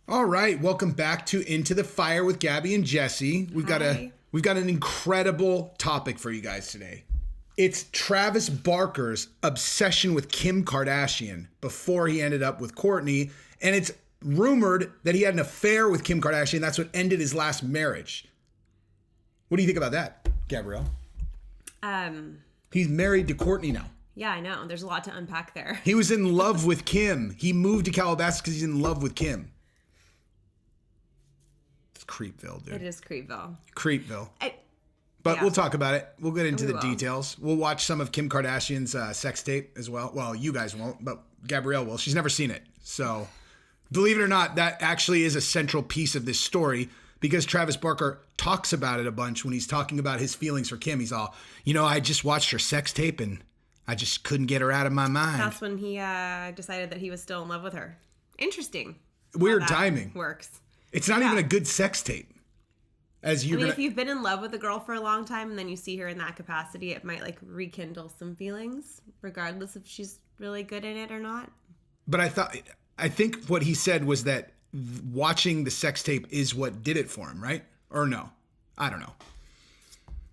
All right, welcome back to Into the Fire with Gabby and Jesse. We've got an incredible topic for you guys today. It's Travis Barker's obsession with Kim Kardashian before he ended up with Kourtney, and it's rumored that he had an affair with Kim Kardashian. That's what ended his last marriage. What do you think about that, Gabrielle? He's married to Kourtney now. Yeah, I know. There's a lot to unpack there. He was in love with Kim. He moved to Calabasas because he's in love with Kim. It's Creepville, dude. It is Creepville. Creepville. But we'll talk about it. We'll get into the details. We'll watch some of Kim Kardashian's sex tape as well. Well, you guys won't, but Gabrielle will. She's never seen it. So, believe it or not, that actually is a central piece of this story because Travis Barker talks about it a bunch when he's talking about his feelings for Kim. He's all, I just watched her sex tape and I just couldn't get her out of my mind. That's when he decided that he was still in love with her. Interesting. Weird timing. Works. It's not even a good sex tape. If you've been in love with a girl for a long time and then you see her in that capacity, it might rekindle some feelings, regardless if she's really good in it or not. But I think what he said was that watching the sex tape is what did it for him, right? Or no? I don't know.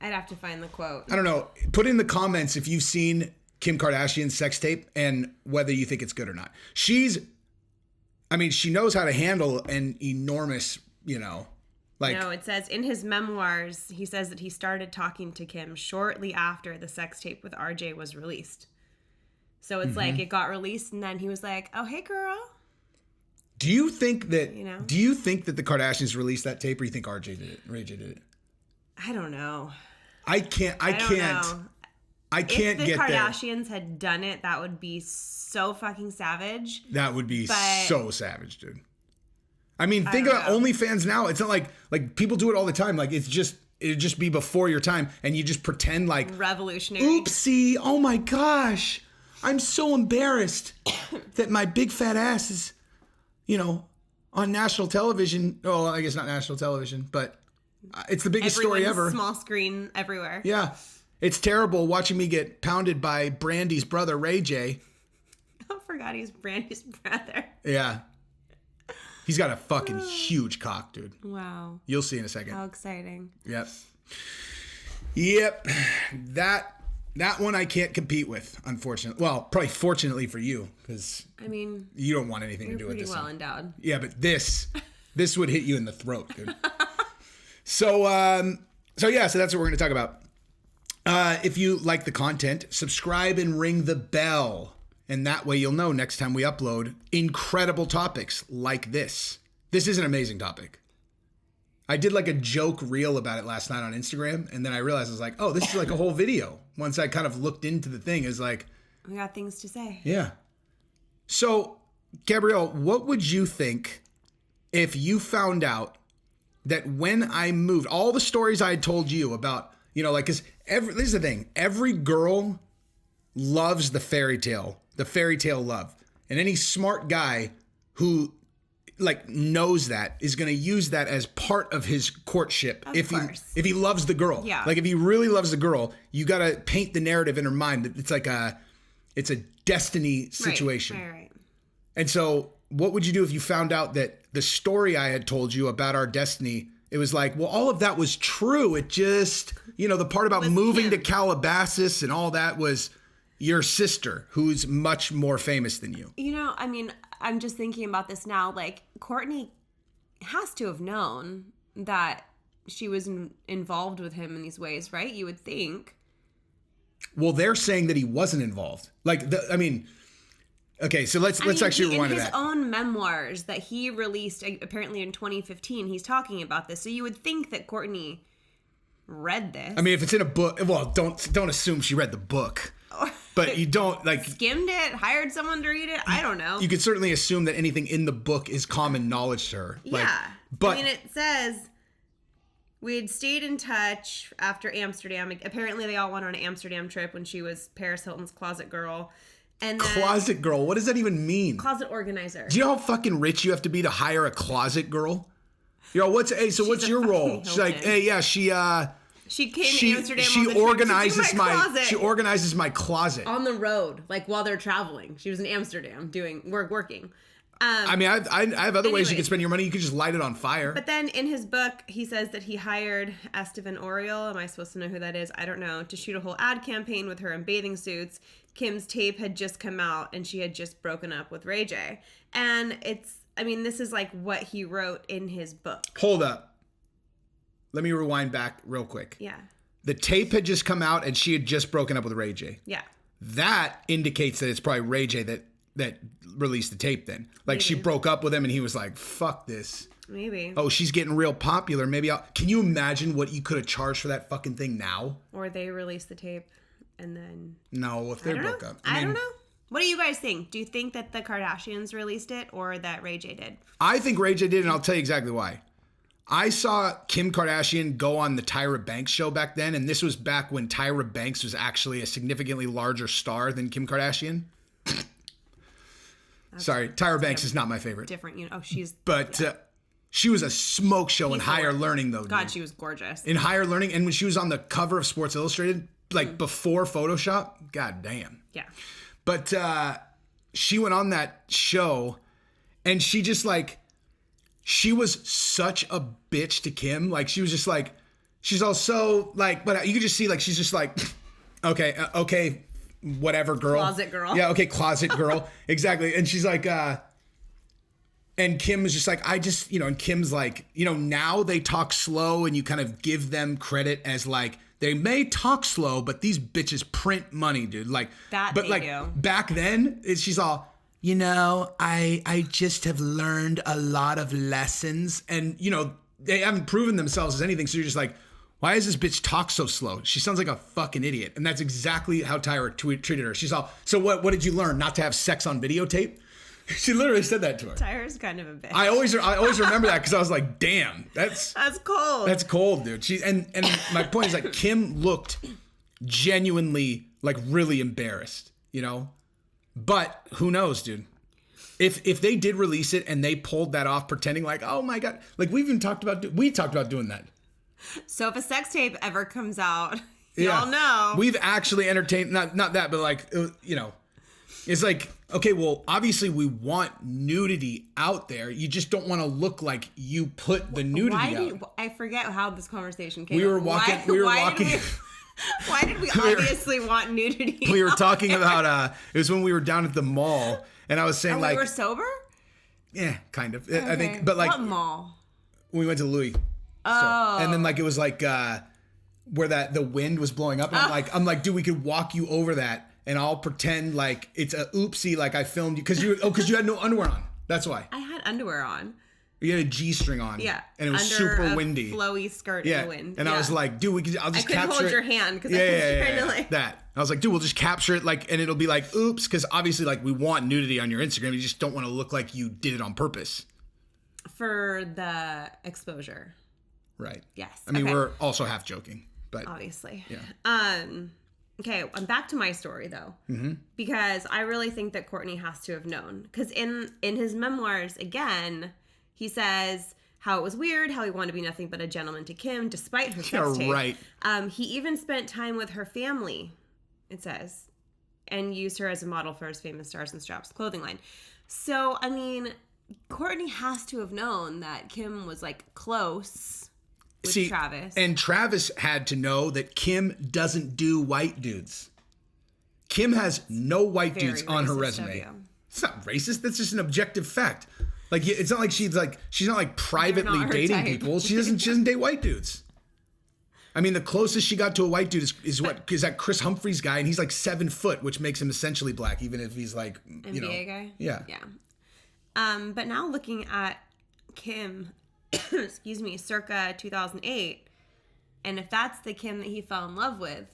I'd have to find the quote. I don't know. Put in the comments if you've seen Kim Kardashian's sex tape and whether you think it's good or not. She knows how to handle an enormous, No, it says in his memoirs, he says that he started talking to Kim shortly after the sex tape with RJ was released. So it's it got released and then he was like, "Oh, hey girl." Do you think that the Kardashians released that tape or you think RJ did it? Ray J did it? I don't know. I can't get there. If the Kardashians had done it, that would be so fucking savage. That would be so savage, dude. Think about OnlyFans now. It's not like people do it all the time. It'd just be before your time and you just pretend revolutionary. Oopsie. Oh my gosh. I'm so embarrassed that my big fat ass is, on national television. Oh, I guess not national television, but it's the biggest story ever. Small screen everywhere. Yeah. It's terrible watching me get pounded by Brandy's brother, Ray J. I forgot he's Brandy's brother. Yeah. He's got a fucking huge cock, dude. Wow. You'll see in a second. How exciting. Yep. That one I can't compete with, unfortunately. Well, probably fortunately for you, because you don't want anything to do with this. You're pretty well endowed. Yeah, but this would hit you in the throat, dude. So that's what we're going to talk about. If you like the content, subscribe and ring the bell. And that way you'll know next time we upload incredible topics like this. This is an amazing topic. I did a joke reel about it last night on Instagram. And then I realized I was like, oh, this is a whole video. Once I kind of looked into the thing, it's we got things to say. Yeah. So, Gabrielle, what would you think if you found out that when I moved, all the stories I had told you about, because this is the thing. Every girl loves the fairy tale love. And any smart guy who knows that is going to use that as part of his courtship. If he loves the girl. Yeah. If he really loves the girl, you got to paint the narrative in her mind that it's a destiny situation. Right. And so what would you do if you found out that the story I had told you about our destiny, it was all of that was true. It just, the part about moving to Calabasas and all that was your sister, who's much more famous than you. I'm just thinking about this now. Kourtney has to have known that she was involved with him in these ways, right? You would think. Well, they're saying that he wasn't involved. Okay, so let's actually rewind to that. In his own memoirs that he released apparently in 2015, he's talking about this. So you would think that Kourtney read this. If it's in a book, well, don't assume she read the book. But you don't skimmed it, hired someone to read it. I don't know. You could certainly assume that anything in the book is common knowledge to her. Yeah. But it says we had stayed in touch after Amsterdam. Apparently they all went on an Amsterdam trip when she was Paris Hilton's closet girl. And then, closet girl? What does that even mean? Closet organizer. Do you know how fucking rich you have to be to hire a closet girl? What's your role? She's like, hey, yeah, She came to Amsterdam. She organizes my closet on the road, while they're traveling. She was in Amsterdam working, I mean, I have other ways you anyway. could spend your money. You could just light it on fire. But then in his book, he says that he hired Estevan Oriol, am I supposed to know who that is? I don't know, to shoot a whole ad campaign with her in bathing suits. Kim's tape had just come out and she had just broken up with Ray J. And this is like what he wrote in his book. Hold up. Let me rewind back real quick. Yeah. The tape had just come out and she had just broken up with Ray J. Yeah. That indicates that it's probably Ray J that released the tape then. Like, Maybe. she broke up with him and he was like, fuck this. Maybe. Oh, she's getting real popular. Maybe Can you imagine what you could have charged for that fucking thing now? Or they released the tape and then... No, if they broke up. I don't know. What do you guys think? Do you think that the Kardashians released it or that Ray J did? I think Ray J did, and I'll tell you exactly why. I saw Kim Kardashian go on the Tyra Banks show back then, and this was back when Tyra Banks was actually a significantly larger star than Kim Kardashian. Sorry, Tyra Banks is not my favorite. Different, she's... But she was a smoke show in Higher Learning, though. God, dude. she was gorgeous. In Higher Learning, and when she was on the cover of Sports Illustrated, like before Photoshop, god damn. Yeah. But she went on that show, and she just like... She was such a bitch to Kim. Like, she was just like, she's all so like, but you could just see like, she's just like, okay, whatever, girl. Closet girl. Yeah, okay, closet girl. Exactly. And she's like, and Kim is just like, and Kim's like, now they talk slow and you kind of give them credit as like, they may talk slow, but these bitches print money, dude. Like, that but they like do. Back then, she's all, I just have learned a lot of lessons, and they haven't proven themselves as anything. So you're just like, why does this bitch talk so slow? She sounds like a fucking idiot. And that's exactly how Tyra treated her. She's all, so what did you learn? Not to have sex on videotape? She literally said that to her. Tyra's kind of a bitch. I always remember that because I was like, damn, that's cold. That's cold, dude. And my point is like, Kim looked genuinely like really embarrassed, But who knows, dude? If they did release it and they pulled that off, pretending like, oh my god, like we talked about doing that. So if a sex tape ever comes out, y'all know. We've actually entertained not that, but like it's like, okay, well, obviously we want nudity out there. You just don't want to look like you put the nudity out. I forget how this conversation came. We were walking. Why did we obviously want nudity? We were talking about it was when we were down at the mall, and I was saying like, we were sober. Yeah, kind of. Okay. I think, but like, what mall? We went to Louis. Oh, and then like it was like where the wind was blowing up. And I'm like, dude, we could walk you over that, and I'll pretend like it's a oopsie, like I filmed you because you had no underwear on. That's why. I had underwear on. You had a G-string on. Yeah. And it was under super a windy. Flowy skirt in the wind. And I was like, dude, I'll just capture it. I couldn't hold your hand because I was trying to like... That. I was like, dude, we'll just capture it and it'll be like, oops, because obviously like we want nudity on your Instagram. You just don't want to look like you did it on purpose. For the exposure. Right. Yes. I mean, we're also half joking, but... Obviously. Yeah. Okay, I'm back to my story though, because I really think that Kourtney has to have known. Because in his memoirs, again, he says how it was weird, how he wanted to be nothing but a gentleman to Kim, despite her sex tape. Right. He even spent time with her family, it says, and used her as a model for his famous Stars and Straps clothing line. So, I mean, Kourtney has to have known that Kim was like close with Travis. And Travis had to know that Kim doesn't do white dudes. Kim has no white dudes on her resume. It's not racist. That's just an objective fact. Like, it's not like she's not like privately dating people. She doesn't date white dudes. I mean, the closest she got to a white dude is that Chris Humphries guy, and he's like 7 foot, which makes him essentially black, even if he's like, NBA guy. Yeah. But now looking at Kim, excuse me, circa 2008, and if that's the Kim that he fell in love with,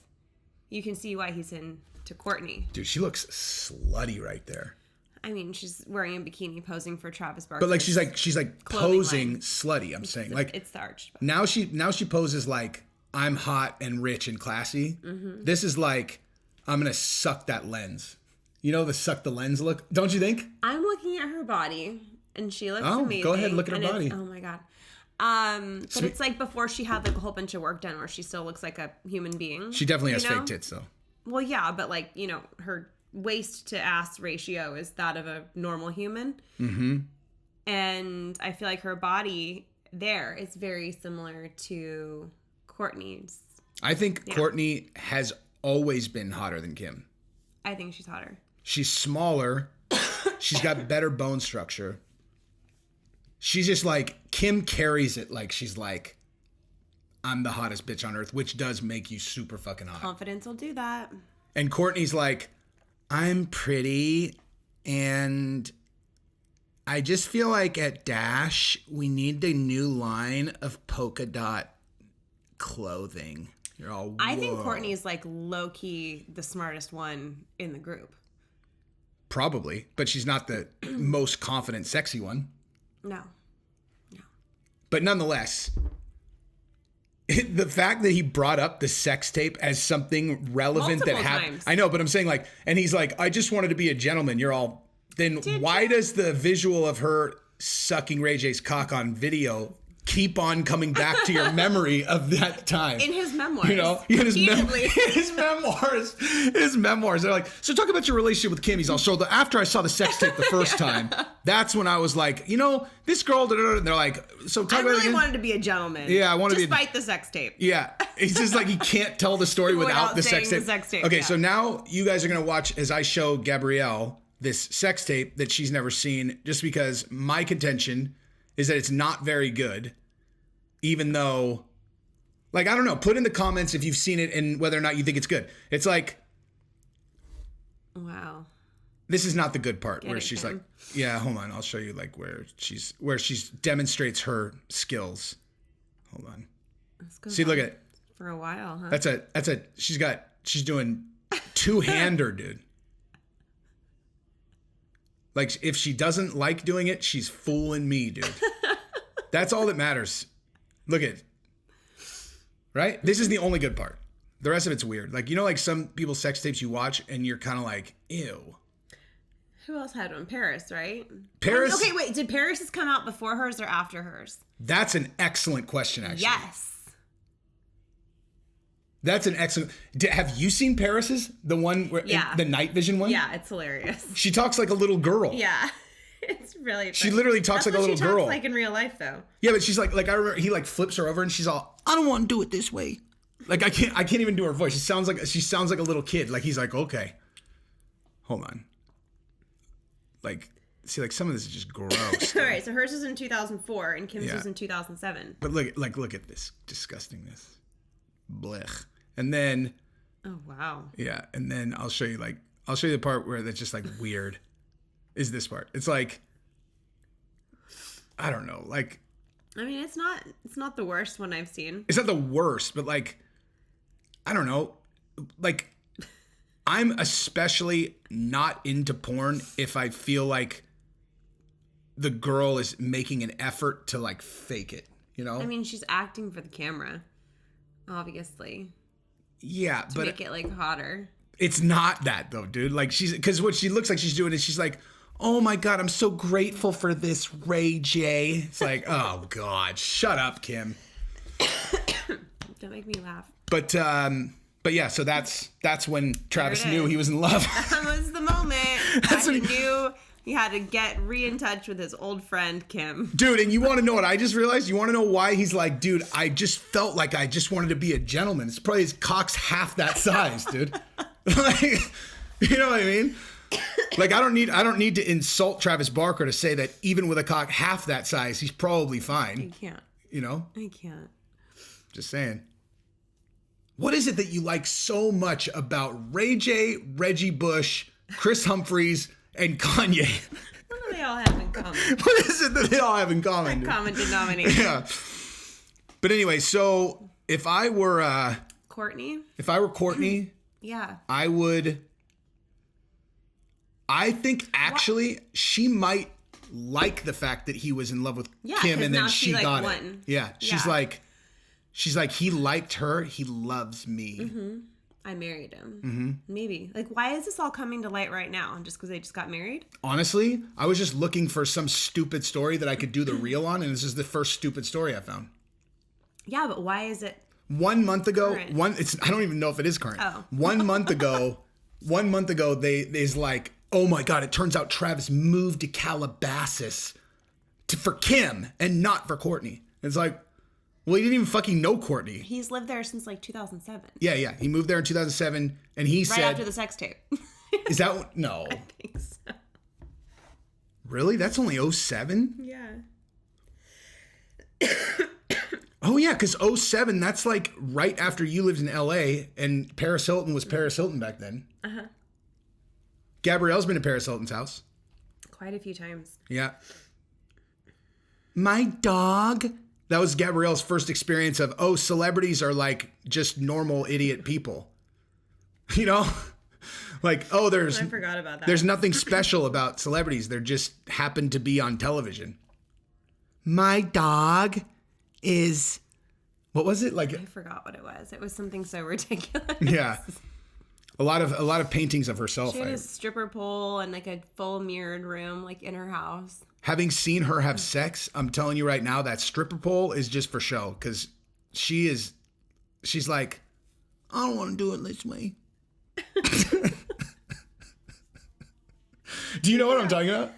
you can see why he's into Kourtney. Dude, she looks slutty right there. I mean, she's wearing a bikini posing for Travis Barker. But like she's like posing slutty. I'm saying like it's the arch. Now she poses like I'm hot and rich and classy. Mm-hmm. This is like I'm gonna suck that lens. You know the suck the lens look, don't you think? I'm looking at her body and she looks amazing. Go ahead, look at her body. Oh my god. But it's like before she had like a whole bunch of work done where she still looks like a human being. She definitely has fake tits though. Well, yeah, but like, her waist to ass ratio is that of a normal human. And I feel like her body there is very similar to Kourtney's. I think Kourtney has always been hotter than Kim. I think she's hotter. She's smaller. She's got better bone structure. She's just like, Kim carries it like she's like, I'm the hottest bitch on earth, which does make you super fucking hot. Confidence will do that. And Kourtney's like, I'm pretty, and I just feel like at Dash, we need a new line of polka dot clothing. You're all, whoa. I think Kourtney's like low-key the smartest one in the group. Probably, but she's not the most confident, sexy one. No. But nonetheless, the fact that he brought up the sex tape as something relevant Multiple that happened. times. I know, but I'm saying like, and he's like, I just wanted to be a gentleman. You're all, then why does the visual of her sucking Ray J's cock on video keep on coming back to your memory of that time? In his memoirs. You know, in his memoirs. They're like, so talk about your relationship with Kim. He's all, so after I saw the sex tape the first time, that's when I was like, you know, this girl, and they're like, so talk I about it really again. wanted to be a gentleman. Yeah, I want to be. Despite the sex tape. Yeah, it's just like he can't tell the story without the sex tape. Okay, yeah. so now you guys are gonna watch as I show Gabrielle this sex tape that she's never seen, just because my contention is that it's not very good. Even though, like, I don't know, put in the comments if you've seen it and whether or not you think it's good. It's like, wow, this is not the good part where it, she's Kim. like, yeah, hold on, I'll show you like where she's demonstrates her skills. Hold on. See, look at it. For a while, huh? She's doing two-hander, dude. Like, if she doesn't like doing it, she's fooling me, dude. That's all that matters. Look at it. Right? This is the only good part. The rest of it's weird. Like, you know, like some people's sex tapes you watch and you're kind of like, ew. Who else had one? Paris, right? Paris? Okay, wait. Did Paris's come out before hers or after hers? That's an excellent question, actually. Yes. That's an excellent... Have you seen Paris's? The one where... Yeah. The night vision one? Yeah, it's hilarious. She talks like a little girl. Yeah. It's really funny. She literally talks like a little girl. That's what she talks like in real life, though. Yeah, but she's like I remember he like flips her over and she's all, I don't want to do it this way. Like I can't even do her voice. She sounds like a little kid. Like he's like, okay, hold on. Like, see, like some of this is just gross. All right, so hers was in 2004 and Kim's was in 2007. But look at this disgustingness. Blech. And then, oh wow. Yeah, and then I'll show you the part where that's just like weird. Is this part? It's like, I don't know, like, I mean, it's not the worst one I've seen. It's not the worst, but like, I don't know, like, I'm especially not into porn if I feel like the girl is making an effort to like fake it, you know? I mean, she's acting for the camera, obviously. Yeah, to but make it like hotter. It's not that though, dude. Like because what she looks like she's doing is she's like, oh my God, I'm so grateful for this, Ray J. It's like, oh God, shut up, Kim. Don't make me laugh. But yeah, so that's when Travis knew he was in love. That was the moment that he knew he had to get in touch with his old friend, Kim. Dude, and you want to know what I just realized? You want to know why he's like, dude, I just felt like I just wanted to be a gentleman. It's probably his cock's half that size, dude. Like, you know what I mean? Like, I don't need to insult Travis Barker to say that even with a cock half that size, he's probably fine. I can't. You know? I can't. Just saying. What is it that you like so much about Ray J, Reggie Bush, Chris Humphries, and Kanye? What do they all have in common? What is it that they all have in common? Common denominator. Yeah. But anyway, so if I were Kourtney, yeah, I think actually she might like the fact that he was in love with Kim and then she got it. Yeah. She's like, he liked her. He loves me. Mm-hmm. I married him. Maybe. Like, why is this all coming to light right now? Just because they just got married? Honestly, I was just looking for some stupid story that I could do the reel on, and this is the first stupid story I found. Yeah, but why is it 1 month ago? current? I don't even know if it is current. Oh. 1 month ago, 1 month ago, they's like, oh my God, it turns out Travis moved to Calabasas for Kim and not for Kourtney. It's like, well, he didn't even fucking know Kourtney. He's lived there since like 2007. Yeah. He moved there in 2007 and he said. Right after the sex tape. Is that what? No. I think so. Really? That's only 07? Yeah. Oh, yeah, because 07, that's like right after you lived in LA and Paris Hilton was Paris Hilton back then. Uh-huh. Gabrielle's been to Paris Hilton's house. Quite a few times. Yeah. My dog. That was Gabrielle's first experience of, oh, celebrities are like just normal idiot people. You know? Like, oh, I forgot about that. There's nothing special about celebrities. They're just happen to be on television. My dog is, what was it? Like, I forgot what it was. It was something so ridiculous. Yeah. A lot of paintings of herself. She had a stripper pole and like a full mirrored room like in her house. Having seen her have sex, I'm telling you right now, that stripper pole is just for show because she's like, I don't want to do it this way. Do you know what I'm talking about?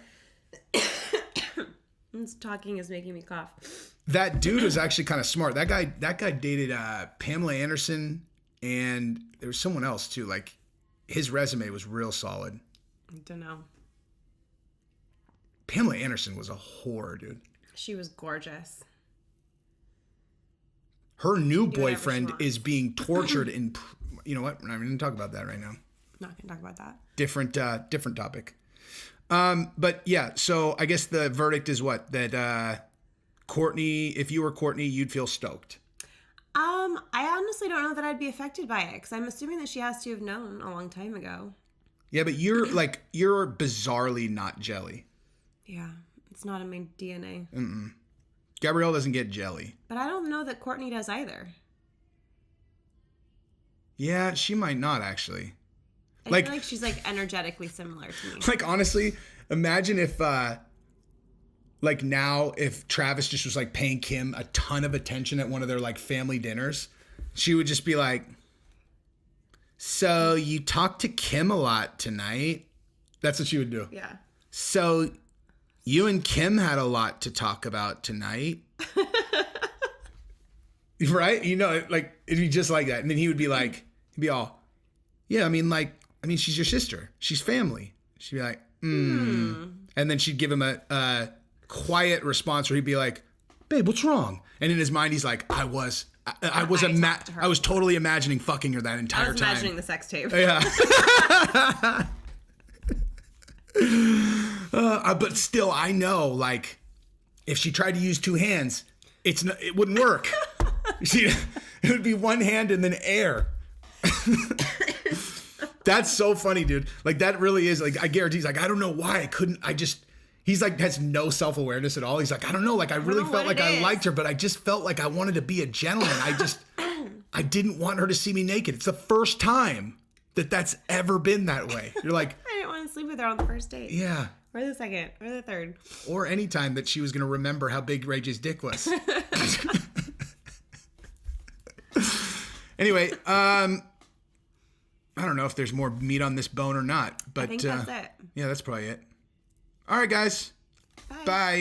This talking is making me cough. That dude was actually kind of smart. That guy dated Pamela Anderson, and there was someone else too. Like, his resume was real solid. I don't know. Pamela Anderson was a whore, dude. She was gorgeous. Her new boyfriend is being tortured in. You know what? We're not even going to talk about that right now. Not going to talk about that. Different topic. But yeah, so I guess the verdict is what? That Kourtney, if you were Kourtney, you'd feel stoked. I honestly don't know that I'd be affected by it because I'm assuming that she has to have known a long time ago. Yeah, but you're bizarrely not jelly. Yeah, it's not in my DNA. Gabrielle doesn't get jelly. But I don't know that Kourtney does either. Yeah, she might not actually. I feel like she's like energetically similar to me. Like, honestly, imagine if like now if Travis just was like paying Kim a ton of attention at one of their like family dinners, she would just be like, so you talked to Kim a lot tonight. That's what she would do. Yeah. So you and Kim had a lot to talk about tonight. Right? You know, like, it'd be just like that. And then he'd be all, yeah, I mean, she's your sister. She's family. She'd be like, And then she'd give him a quiet response where he'd be like, babe, what's wrong? And in his mind, he's like, I was totally imagining fucking her that entire time. I was imagining the sex tape. Yeah. But still, I know, like, if she tried to use two hands, it wouldn't work. It would be one hand and then air. That's so funny, dude. Like, that really is, like, I guarantee he's like, I don't know why he's like, has no self-awareness at all. He's like, I don't know. Like, I really felt like I liked her, but I just felt like I wanted to be a gentleman. I didn't want her to see me naked. It's the first time that's ever been that way. You're like, I didn't want to sleep with her on the first date. Yeah. Or the second, or the third. Or any time that she was going to remember how big Ray J's dick was. Anyway, I don't know if there's more meat on this bone or not, but I think that's it. Yeah, that's probably it. All right, guys. Bye. Bye.